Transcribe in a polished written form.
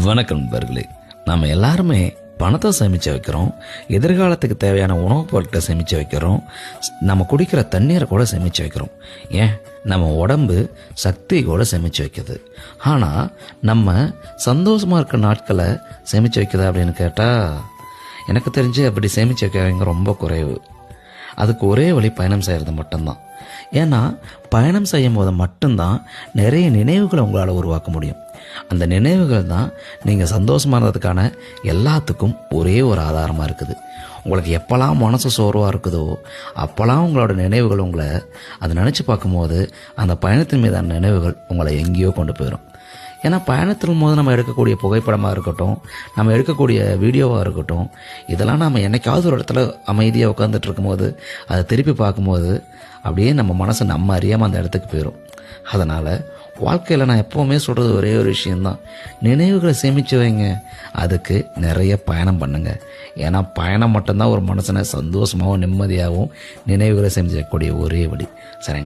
வணக்கம் நண்பர்களே. நம்ம எல்லாருமே பணத்தை சேமித்து வைக்கிறோம், எதிர்காலத்துக்கு தேவையான உணவுப் பொருட்களை சேமித்து வைக்கிறோம், நம்ம குடிக்கிற தண்ணீரை கூட சேமித்து வைக்கிறோம், ஏன் நம்ம உடம்பு சக்தி கூட சேமித்து வைக்குது. ஆனால் நம்ம சந்தோஷமாக இருக்கிற நாட்களை சேமித்து வைக்குதா அப்படின்னு கேட்டால் எனக்கு தெரிஞ்சு அப்படி சேமித்து வைக்கிறவங்க ரொம்ப குறைவு. அதுக்கு ஒரே வழி பயணம் செய்கிறது மட்டும்தான். ஏன்னா பயணம் செய்யும் போது மட்டும்தான் நிறைய நினைவுகளை உங்களால் உருவாக்க முடியும். அந்த நினைவுகள் தான் நீங்கள் சந்தோஷமானதுக்கான எல்லாத்துக்கும் ஒரே ஒரு ஆதாரமாக இருக்குது. உங்களுக்கு எப்போல்லாம் மனசு சோர்வாக இருக்குதோ அப்போல்லாம் உங்களோட நினைவுகள் உங்களை அதை நினச்சி பார்க்கும்போது அந்த பயணத்தின் மீதான நினைவுகள் உங்களை எங்கேயோ கொண்டு போயிடும். ஏன்னா பயணத்தின் போது நம்ம எடுக்கக்கூடிய புகைப்படமாக இருக்கட்டும், நம்ம எடுக்கக்கூடிய வீடியோவாக இருக்கட்டும், இதெல்லாம் நம்ம என்னைக்காவது ஒரு இடத்துல அமைதியாக உட்காந்துட்டு இருக்கும்போது அதை திருப்பி பார்க்கும்போது அப்படியே நம்ம மனசு நம்ம அறியாமல் அந்த இடத்துக்கு போயிடும். அதனால் வாழ்க்கையில் நான் எப்போவுமே சொல்கிறது ஒரே ஒரு விஷயந்தான், நினைவுகளை சேமித்து வைங்க, அதுக்கு நிறைய பயணம் பண்ணுங்க. ஏன்னா பயணம் மட்டும்தான் ஒரு மனுஷனை சந்தோஷமாகவும் நிம்மதியாகவும் நினைவுகளை சேமித்து வைக்கக்கூடிய ஒரே வழி. சரி.